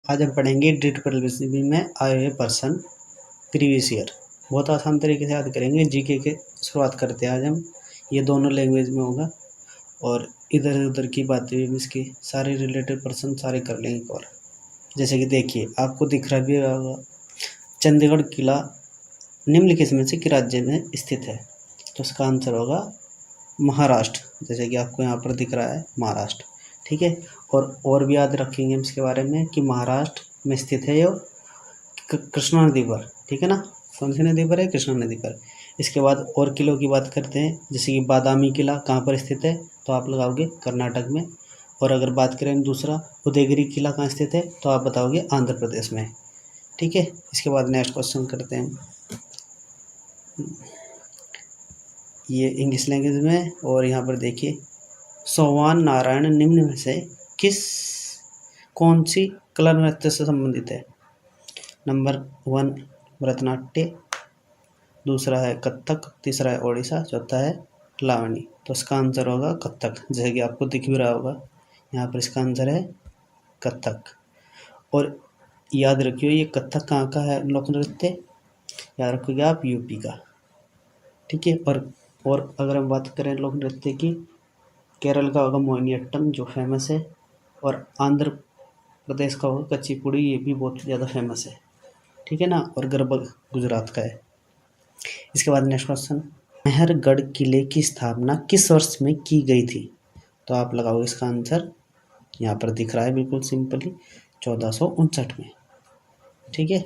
आज हम पढ़ेंगे DIIT में आए हुए पर्सन प्रीवियस ईयर। बहुत आसान तरीके से याद करेंगे। जीके के शुरुआत करते हैं आज हम। ये दोनों लैंग्वेज में होगा और इधर उधर की बातें भी इसकी सारे रिलेटेड पर्सन सारे कर लेंगे कवर। जैसे कि देखिए, आपको दिख रहा भी होगा, चंडीगढ़ किला निम्नलिखित में से किस राज्य में स्थित है? तो इसका आंसर होगा महाराष्ट्र। जैसे कि आपको यहाँ पर दिख रहा है महाराष्ट्र, ठीक है। और भी याद रखेंगे हम इसके बारे में कि महाराष्ट्र में स्थित है ये कृष्णा नदी पर, ठीक है ना। कौन सी नदी पर है? कृष्णा नदी पर। इसके बाद और किलों की बात करते हैं, जैसे कि बादामी किला कहाँ पर स्थित है? तो आप लगाओगे कर्नाटक में। और अगर बात करें दूसरा उदयगिरी किला कहाँ स्थित है? तो आप बताओगे आंध्र प्रदेश में, ठीक है। इसके बाद नेक्स्ट क्वेश्चन करते हैं ये इंग्लिश लैंग्वेज में। और यहाँ पर देखिए, सोवान नारायण निम्न में से कौन सी कला नृत्य से संबंधित है? नंबर 1 भरतनाट्य, दूसरा है कथक, तीसरा है ओडिशा, चौथा है लावणी। तो इसका आंसर होगा कथक। जैसे कि आपको दिख भी रहा होगा यहाँ पर, इसका आंसर है कथक। और याद रखिए, ये कथक कहाँ का है लोक नृत्य? याद रखोगे आप, यूपी का, ठीक है। और अगर हम बात करें लोक नृत्य की, केरल का होगा मोहिनीअट्टम जो फेमस है, और आंध्र प्रदेश का होगा कच्चीपुड़ी, ये भी बहुत ज़्यादा फेमस है, ठीक है ना। और गरबा गुजरात का है। इसके बाद नेक्स्ट क्वेश्चन, मेहरगढ़ किले की स्थापना किस वर्ष में की गई थी? तो आप लगाओगे इसका आंसर, यहाँ पर दिख रहा है बिल्कुल सिंपली, 1459 में, ठीक है।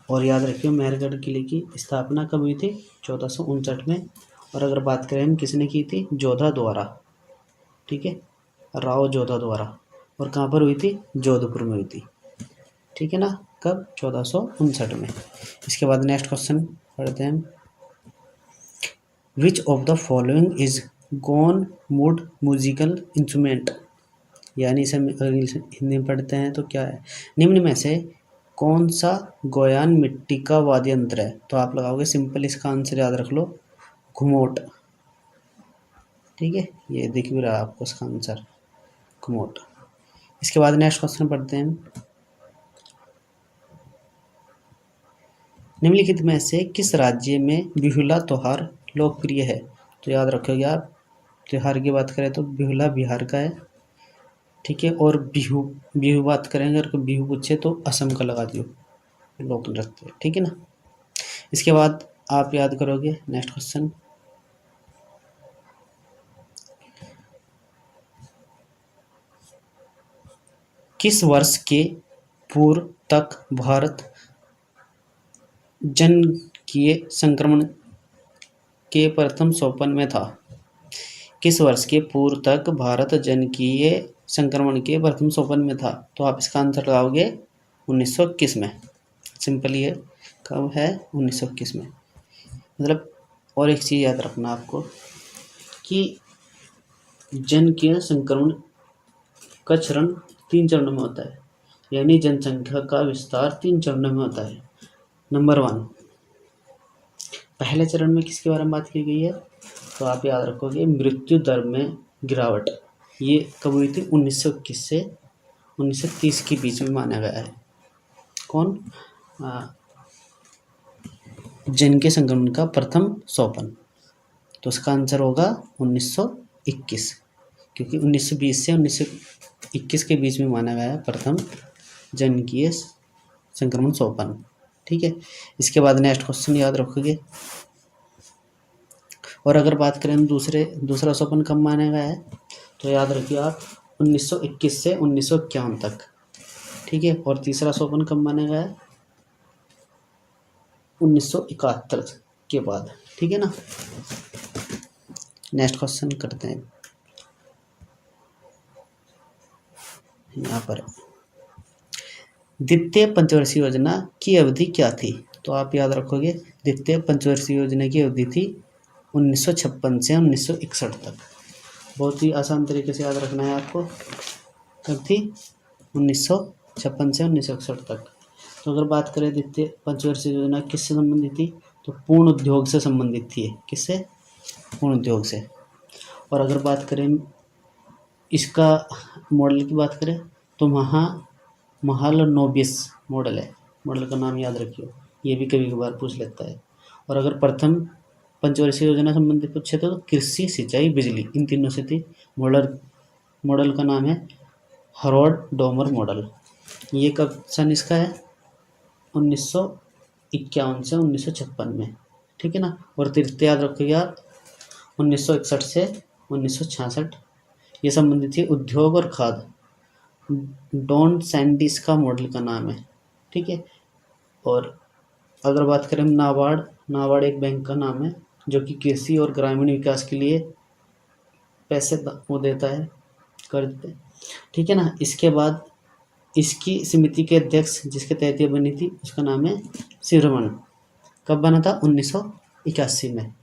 और याद रखिए, मेहरगढ़ किले की स्थापना कब हुई थी? 1459 में। और अगर बात करें हम किसने की थी? जोधा द्वारा, ठीक है, राव जोधा द्वारा। और कहाँ पर हुई थी? जोधपुर में हुई थी, ठीक है ना। कब? 1459 में। इसके बाद नेक्स्ट क्वेश्चन पढ़ते हैं, which of the following is gone would musical instrument? यानी इसे हिंदी में पढ़ते हैं तो क्या है? निम्न में से कौन सा गोयान मिट्टी का वाद्य यंत्र है? तो आप लगाओगे सिंपल, इसका आंसर याद रख लो, घुमोट, ठीक है। ये दिख भी रहा है आपको इसका आंसर, घुमोट। इसके बाद नेक्स्ट क्वेश्चन पढ़ते हैं, निम्नलिखित में से किस राज्य में बिहुला त्योहार लोकप्रिय है? तो याद रखोगे आप, त्योहार की बात करें तो बिहुला बिहार का है, ठीक है। और बिहू बात करेंगे, अगर बिहू पूछे तो असम का लगा दियो लोक नृत्य, ठीक है ना। इसके बाद आप याद करोगे नेक्स्ट क्वेश्चन, किस वर्ष के पूर्व तक भारत जनकीय संक्रमण के प्रथम सोपान में था? किस वर्ष के पूर्व तक भारत जनकीय संक्रमण के प्रथम सोपान में था? तो आप इसका आंसर लगाओगे 1921 में। सिंपल, ये कब है? 1921 में। मतलब और एक चीज़ याद रखना आपको कि जनकीय संक्रमण का चरण 3 चरणों में होता है, यानी जनसंख्या का विस्तार 3 चरणों में होता है। नंबर 1, पहले चरण में किसके बारे में बात की गई है? तो आप याद रखोगे मृत्यु दर में गिरावट। ये कब हुई थी? 1921 से 1930 के बीच में माना गया है। कौन? जन के संक्रमण का प्रथम सोपान। तो इसका आंसर होगा 1921, क्योंकि 1920 से 1921 के बीच में माना गया है प्रथम जनकीय संक्रमण सोपान, ठीक है। इसके बाद नेक्स्ट क्वेश्चन याद रखोगे। और अगर बात करें दूसरा सोपान कब माना गया है? तो याद रखिए आप 1921 से 1951 तक, ठीक है। और तीसरा सोपान कब माना गया है? 1971 के बाद, ठीक है ना। नेक्स्ट क्वेश्चन करते हैं, यहाँ पर द्वितीय पंचवर्षीय योजना की अवधि क्या थी? तो आप याद रखोगे द्वितीय पंचवर्षीय योजना की अवधि थी 1956 से 1961 तक। बहुत ही आसान तरीके से याद रखना है आपको, कब थी? 1956 से 1961 तक। तो अगर बात करें द्वितीय पंचवर्षीय योजना किससे संबंधित थी? तो पूर्ण उद्योग से संबंधित थी। किससे? पूर्ण उद्योग से। और अगर बात करें इसका मॉडल की बात करें तो महालनोबिस मॉडल है, मॉडल का नाम याद रखियो, ये भी कभी कभार पूछ लेता है। और अगर प्रथम पंचवर्षीय योजना संबंधी पूछे तो कृषि, सिंचाई, बिजली, इन तीनों से थी। मॉडल का नाम है हरोल्ड डोमर मॉडल। ये कब सन इसका है? 1951 से 1956 में, ठीक है ना। और तीर्थ याद रखिए यार, 1961 से 1966। ये संबंधित थी उद्योग और खाद्य। डॉन सैंडिस का मॉडल का नाम है, ठीक है। और अगर बात करें नाबार्ड, नाबार्ड एक बैंक का नाम है जो कि कृषि और ग्रामीण विकास के लिए पैसे वो देता है, कर्ज पे, ठीक है ना। इसके बाद इसकी समिति के अध्यक्ष जिसके तहत ये बनी थी उसका नाम है शिवरमन। कब बना था? 1981 में।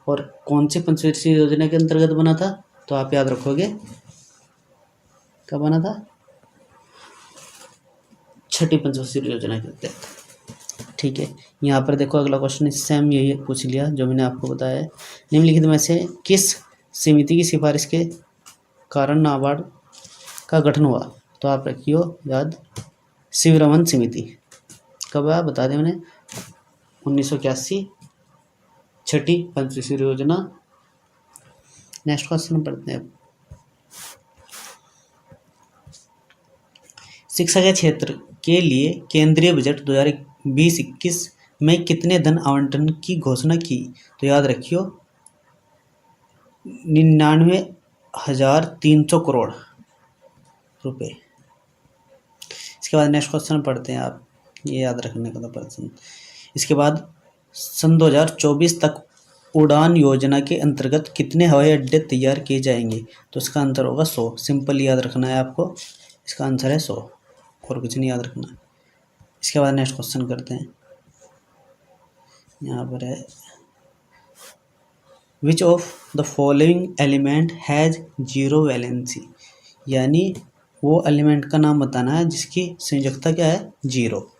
और कौन सी पंचवर्षीय योजना के अंतर्गत बना था? तो आप याद रखोगे कब बना था? छठी पंचवर्षीय योजना के तहत, ठीक है। यहाँ पर देखो अगला क्वेश्चन सेम यही पूछ लिया जो मैंने आपको बताया है। निम्नलिखित में से किस समिति की सिफारिश के कारण नाबार्ड का गठन हुआ? तो आप रखियो याद, शिवरमन समिति। कब आया बता दें मैंने? 1981, छठी पंचवर्षीय योजना। नेक्स्ट क्वेश्चन पढ़ते हैं। शिक्षा के क्षेत्र के लिए केंद्रीय बजट 2020-21 में कितने धन आवंटन की घोषणा की? तो याद रखियो 99,300 करोड़ रुपए। इसके बाद नेक्स्ट क्वेश्चन पढ़ते हैं आप, ये याद रखने का था प्रश्न। इसके बाद सन 2024 तक उड़ान योजना के अंतर्गत कितने हवाई अड्डे तैयार किए जाएंगे? तो इसका आंसर होगा 100। सिंपल याद रखना है आपको, इसका आंसर है 100 और कुछ नहीं याद रखना। इसके बाद नेक्स्ट क्वेश्चन करते हैं। यहाँ पर है which of the following element has zero valency, यानी वो एलिमेंट का नाम बताना है जिसकी संयोजकता क्या है? जीरो,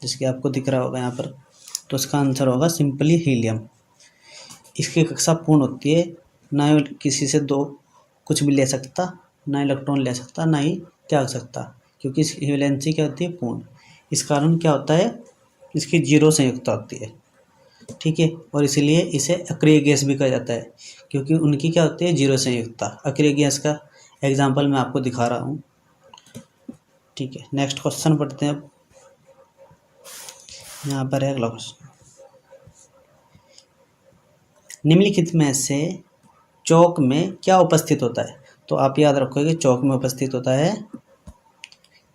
जिसके आपको दिख रहा होगा यहाँ पर। तो इसका आंसर होगा सिंपली हीलियम। इसकी कक्षा पूर्ण होती है, ना ही किसी से दो कुछ भी ले सकता, ना इलेक्ट्रॉन ले सकता, ना ही त्याग सकता, क्योंकि इसकी वैलेंसी क्या होती है? पूर्ण। इस कारण क्या होता है? इसकी जीरो संयुक्ता होती है, ठीक है। और इसीलिए इसे अक्रिय गैस भी कहा जाता है, क्योंकि उनकी क्या होती है? जीरो संयुक्ता। अक्रिय गैस का एग्जाम्पल मैं आपको दिखा रहा हूँ, ठीक है। नेक्स्ट क्वेश्चन पढ़ते हैं अब। यहाँ पर है अगला क्वेश्चन, निम्नलिखित में से चौक में क्या उपस्थित होता है? तो आप याद रखोगे चौक में उपस्थित होता है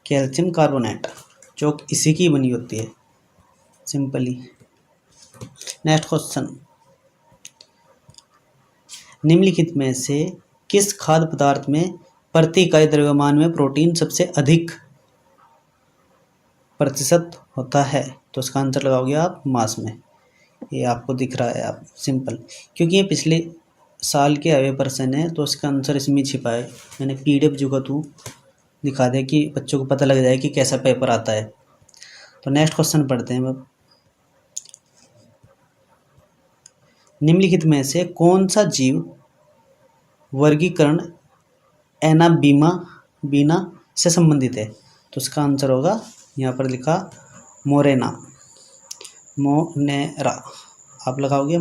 कैल्शियम कार्बोनेट। चौक इसी की बनी होती है सिंपली। नेक्स्ट क्वेश्चन, निम्नलिखित में से किस खाद्य पदार्थ में प्रति इकाई द्रव्यमान में प्रोटीन सबसे अधिक प्रतिशत होता है? तो इसका आंसर लगाओगे आप मास में। ये आपको दिख रहा है आप सिंपल, क्योंकि ये पिछले साल के अवे प्रश्न है तो इसका आंसर इसमें छिपा है। मैंने PDF जुगा तू दिखा दे कि बच्चों को पता लग जाए कि कैसा पेपर आता है। तो नेक्स्ट क्वेश्चन पढ़ते हैं अब। निम्नलिखित में से कौन सा जीव वर्गीकरण एनाबीना से संबंधित है? तो इसका आंसर होगा यहाँ पर लिखा मोरेना, मोनेरा। आप लगाओगे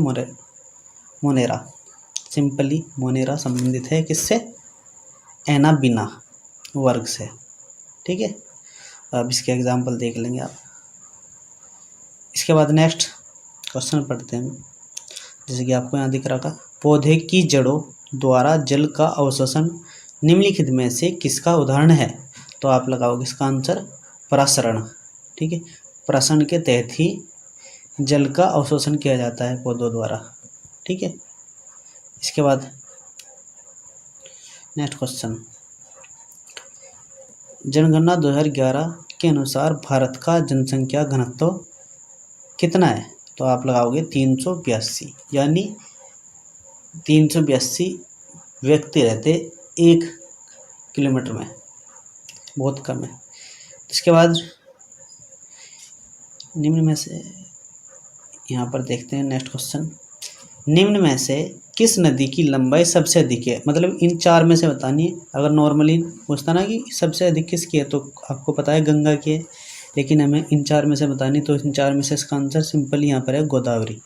मोनेरा, सिंपली मोनेरा संबंधित है किससे? एनाबीना वर्ग से, ठीक है। अब इसके एग्जाम्पल देख लेंगे आप। इसके बाद नेक्स्ट क्वेश्चन पढ़ते हैं, जैसे कि आपको यहाँ दिख रहा था, पौधे की जड़ों द्वारा जल का अवशोषण निम्नलिखित में से किसका उदाहरण है? तो आप लगाओगे इसका आंसर प्रसरण, ठीक है। प्रसरण के तहत ही जल का अवशोषण किया जाता है पौधों द्वारा, ठीक है। इसके बाद नेक्स्ट क्वेश्चन, जनगणना 2011 के अनुसार भारत का जनसंख्या घनत्व कितना है? तो आप लगाओगे 382, यानी 382 व्यक्ति रहते 1 किलोमीटर में, बहुत कम है। इसके बाद निम्न में से यहाँ पर देखते हैं नेक्स्ट क्वेश्चन, निम्न में से किस नदी की लंबाई सबसे अधिक है? मतलब इन चार में से बतानी है। अगर नॉर्मली पूछता ना कि सबसे अधिक किसकी है तो आपको पता है गंगा की है, लेकिन हमें इन चार में से बतानी, तो इन चार में से इसका आंसर सिंपल यहाँ पर है गोदावरी।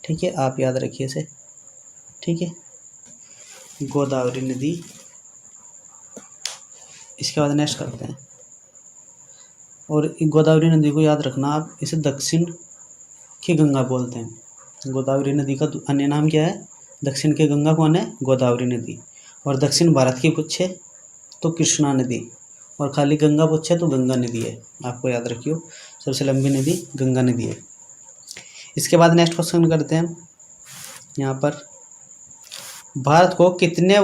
ठीक है, आप याद रखिए इसे। ठीक है, गोदावरी नदी। इसके बाद नेक्स्ट करते हैं। और गोदावरी नदी को याद रखना आप, इसे दक्षिण की गंगा बोलते हैं। गोदावरी नदी का अन्य नाम क्या है? दक्षिण की गंगा कौन है? गोदावरी नदी। और दक्षिण भारत की पूछे तो कृष्णा नदी, और खाली गंगा पूछे तो गंगा नदी है। आपको याद रखियो, सबसे लंबी नदी गंगा नदी है। इसके बाद नेक्स्ट क्वेश्चन करते हैं। यहाँ पर भारत को कितने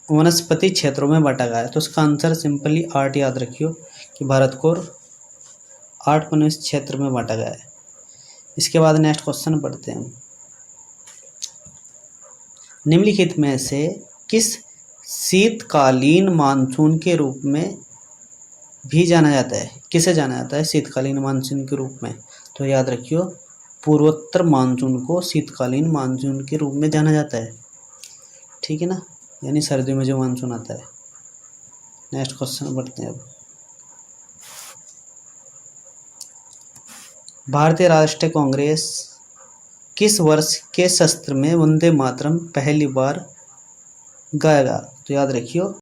वनस्पति क्षेत्रों में बांटा गया है? तो इसका आंसर सिंपली 8 याद रखियो कि भारत को 8 वन क्षेत्र में बांटा गया है। इसके बाद नेक्स्ट क्वेश्चन पढ़ते हैं। निम्नलिखित में से किस शीतकालीन मानसून के रूप में भी जाना जाता है? किसे जाना जाता है शीतकालीन मानसून के रूप में? तो याद रखियो, पूर्वोत्तर मानसून को शीतकालीन मानसून के रूप में जाना जाता है। ठीक है ना, यानी सर्दियों में जो मानसून आता है। नेक्स्ट क्वेश्चन पढ़ते हैं अब। भारतीय राष्ट्रीय कांग्रेस किस वर्ष के सत्र में वंदे मातरम पहली बार गाया? तो याद रखियो